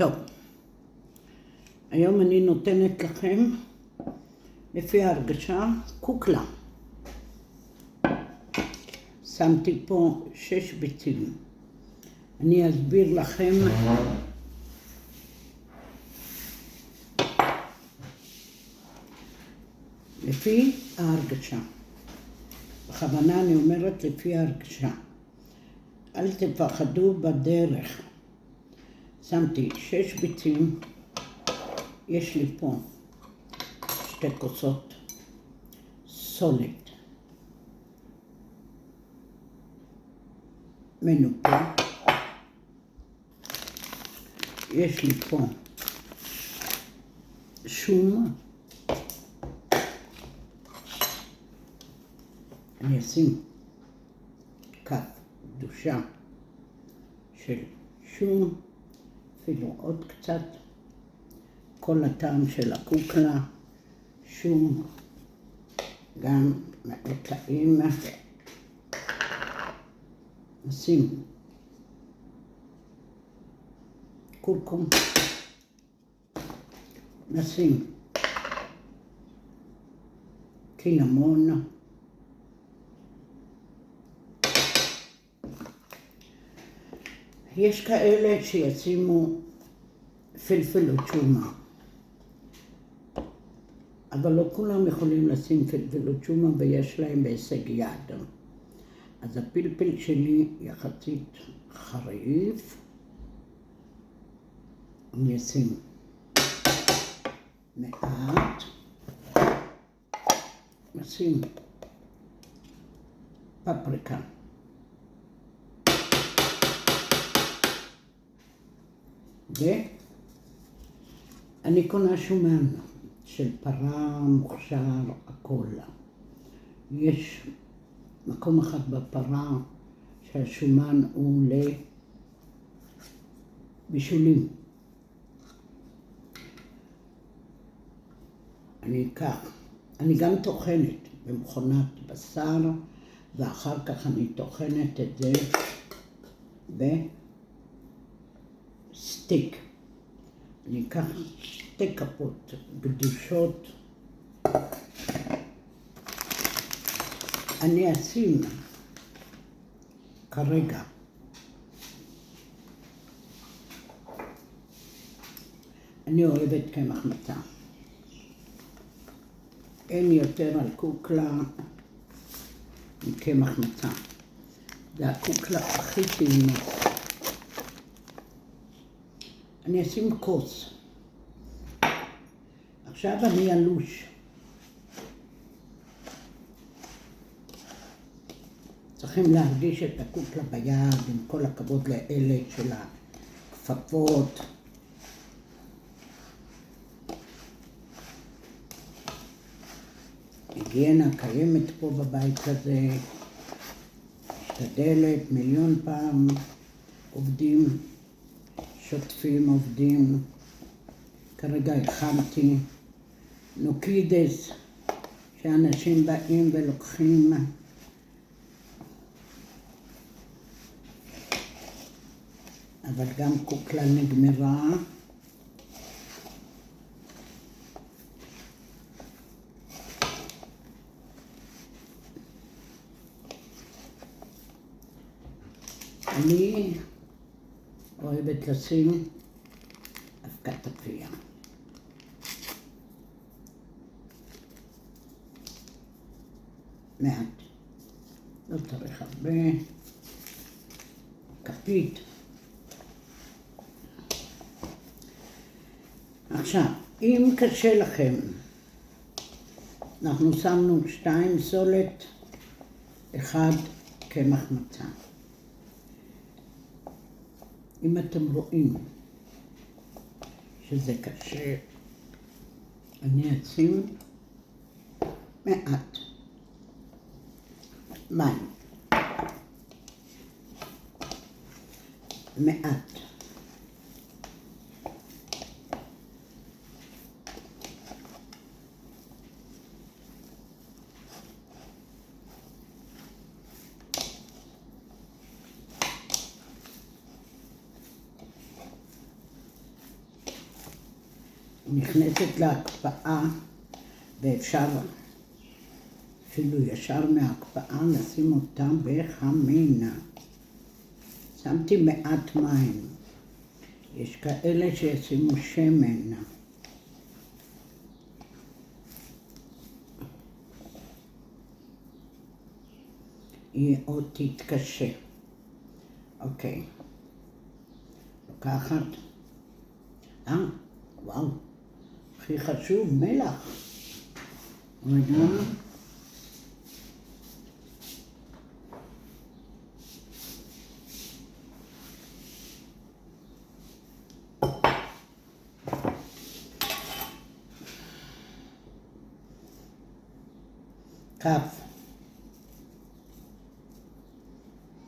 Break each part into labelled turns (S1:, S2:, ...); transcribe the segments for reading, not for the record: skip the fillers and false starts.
S1: טוב, היום אני נותנת לכם, לפי ההרגשה, קוקלה. שמתי פה 6 ביצים. אני אסביר לכם לפי ההרגשה. בכוונה אני אומרת לפי ההרגשה. אל תפחדו בדרך. שמתי 6 ביצים. יש לי פה 2 כוסות סולת מנופה. יש לי פה שום. אני אשים כף קדושה של שום, אפילו עוד קצת. כל הטעם של הקוקלה, שום, גם מאוד טעים. נשים קורקום, נשים קינמון, יש כאלה שישימו פלפל או צ'ומה, אבל לא כולם יכולים לשים פלפל או צ'ומה ויש להם בהישג יד. אז הפלפל שלי יחסית חריף. אני אשים מעט. נשים פפריקה. ואני קונה שומן של פרה, מוכשר, הכל. יש מקום אחד בפרה שהשומן הוא לבישולים. אני אקח, אני גם טוחנת במכונת בשר, ואחר כך אני טוחנת את זה בסטיק. אני אקח 2 כפות גדושות. אני אשים כרגע אני אוהבת קמח מצה. אין יותר על קוקלה מקמח מצה. זה הקוקלה הכי טעימה. אני אשים כוס. עכשיו אני אלוש. צריכים להרגיש את הקוקלה ביד, עם כל הכבוד לאלה של הכפפות. היגיינה קיימת פה בבית הזה, משתדלת 1,000,000 פעם, עובדים, שוטפים, עובדים. כרגע הכנתי נוקידס, שאנשים באים ולוקחים אבל גם קוקלה נגמרה. אני אוהבת לשים אבקת אפיה. מעט, לא צריך הרבה, כפית. עכשיו, אם קשה לכם, אנחנו שמנו 2 סולת, 1 קמח מצה. אם אתם רואים שזה קשה, אני אשים מעט מים. מעט. נכנסת להקפאה, ואפשר אפילו ישר מההקפאה לשים אותה בחמינה. שמתי מעט מים. יש כאלה שישימו שמן. היא עוד תתקשה. אוקיי. לוקחת. וואו. הכי חשוב, מלח. רגע. כף.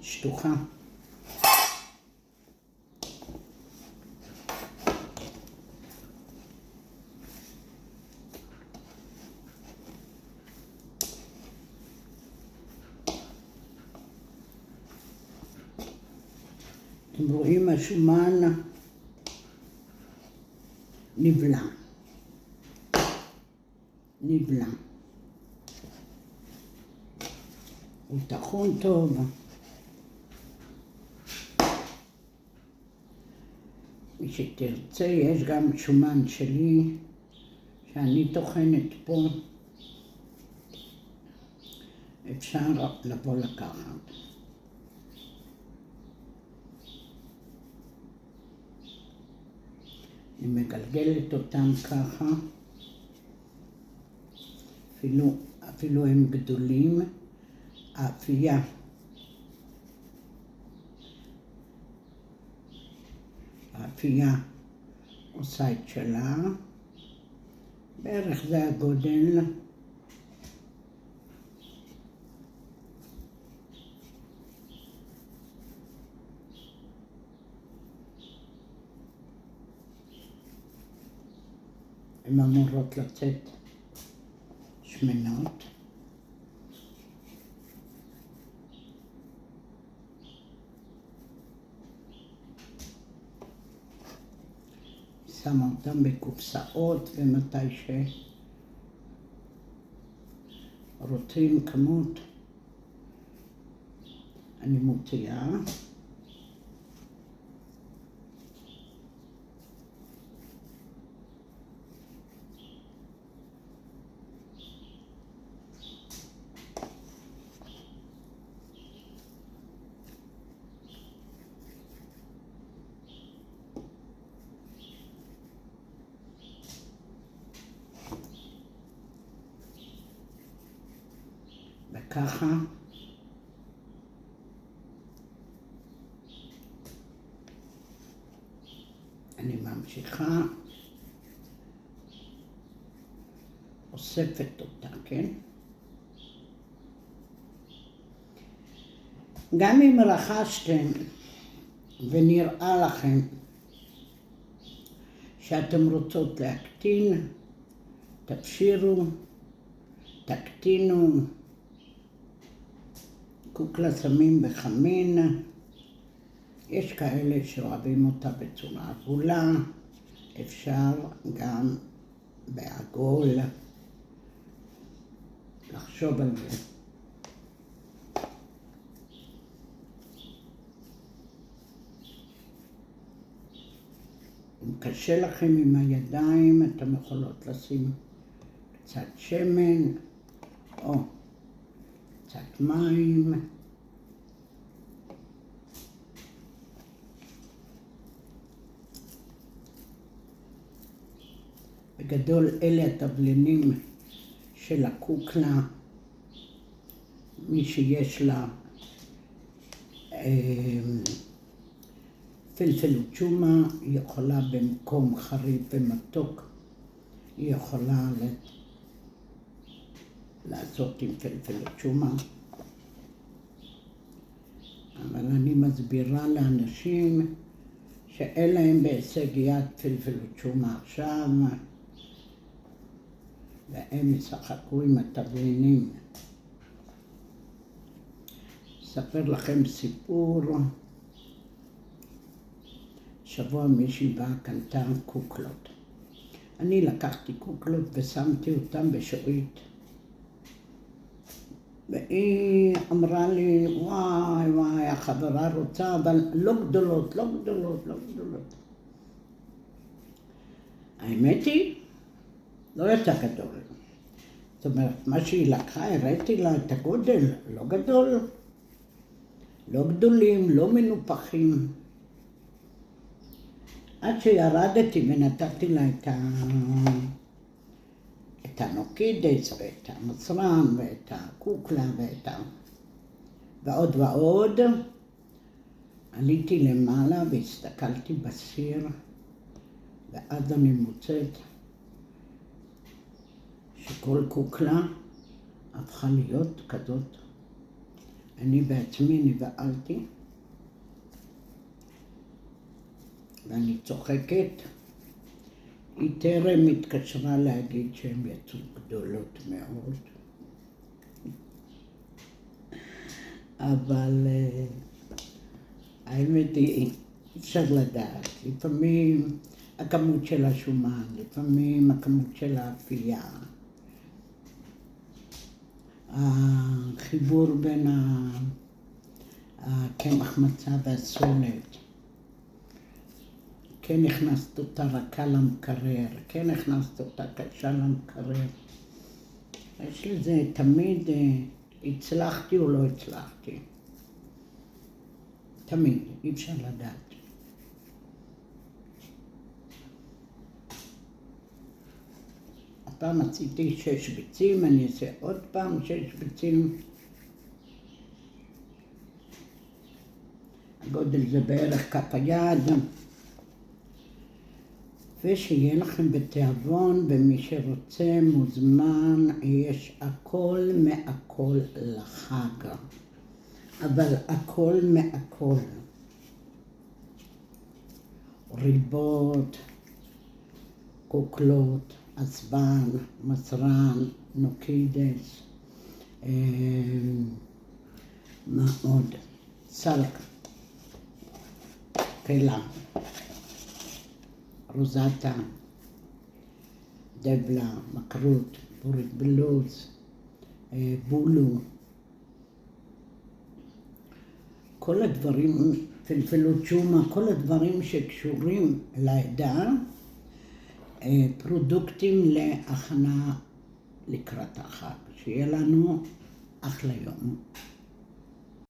S1: שטוחה. אתם רואים השומן נבלע. הוא טחון טוב. מי שתרצה, יש גם שומן שלי שאני טוחנת פה. אפשר לבוא לקחת. אני מגלגלת אותם ככה. אפילו הם גדולים. האפייה. האפייה עושה את שלה. בערך זה הגודל. הן אמורות לצאת שמנות. שמה אותם בקופסאות, ומתי שרוצים כמות אני מוציאה. וככה אני ממשיכה, אוספת אותה, כן? גם אם רכשתם ונראה לכם שאתם רוצות להקטין, תפשירו, תקטינו, קוקלה שמים בחמין. יש כאלה שאוהבים אותה בצורה עגולה, אפשר גם בעגול, לחשוב על זה. אם קשה לכם עם הידיים, אתם יכולות לשים קצת שמן או קצת מים. בגדול אלה התבלינים של הקוקלה. מי שיש לה פלפל וצ'ומה, היא יכולה במקום חריף ומתוק, היא יכולה לעשות עם פלפל וצ'ומה. אבל אני מסבירה לאנשים שאין להם בהישג יד פלפל וצ'ומה עכשיו, והם ישחקו עם התבלינים. אספר לכם סיפור. שבוע מישהי באה קנתה קוקלות. אני לקחתי קוקלות ושמתי אותם בשורית. והיא אמרה לי, וואי, החברה רוצה, אבל לא גדולות. האמת היא, לא יצא גדול. זאת אומרת, מה שהיא לקחה, הראיתי לה את הגודל, לא גדול, לא גדולים, לא מנופחים. עד שירדתי ונתתי לה את הנוקידס ואת המסרן ואת הקוקלה ועוד. עליתי למעלה והסתכלתי בסיר, ואז אני מוצאת שכל קוקלה הפכה להיות כזאת. אני בעצמי נבהלתי, ואני צוחקת. היא טרם התקשרה להגיד שהן יצאו גדולות מאוד. אבל האמת היא, אפשר לדעת. לפעמים הכמות של השומן, לפעמים הכמות של האפייה. החיבור בין הקמח מצה והסולת. כן הכנסת אותה רכה למקרר, כן הכנסת אותה קשה למקרר. יש לזה תמיד, הצלחתי או לא הצלחתי. תמיד, אי אפשר לדעת. הפעם עשיתי 6 ביצים, אני אעשה עוד פעם 6 ביצים. הגודל זה בערך כף היד. ושיהיה לכם בתיאבון, ומי שרוצה מוזמן, יש הכל מהכל לחג. אבל הכל מהכל. ריבות, קוקלות, עזבן, מסרן, נוקידס, מה עוד? סלק, קלה, רוזטה, דבלה, מקרוט, בורית בלוז, בולו. כל הדברים, פלפלות שומה, כל הדברים שקשורים לעדה, פרודוקטים להכנה לקראת החג. שיהיה לנו אחלה יום.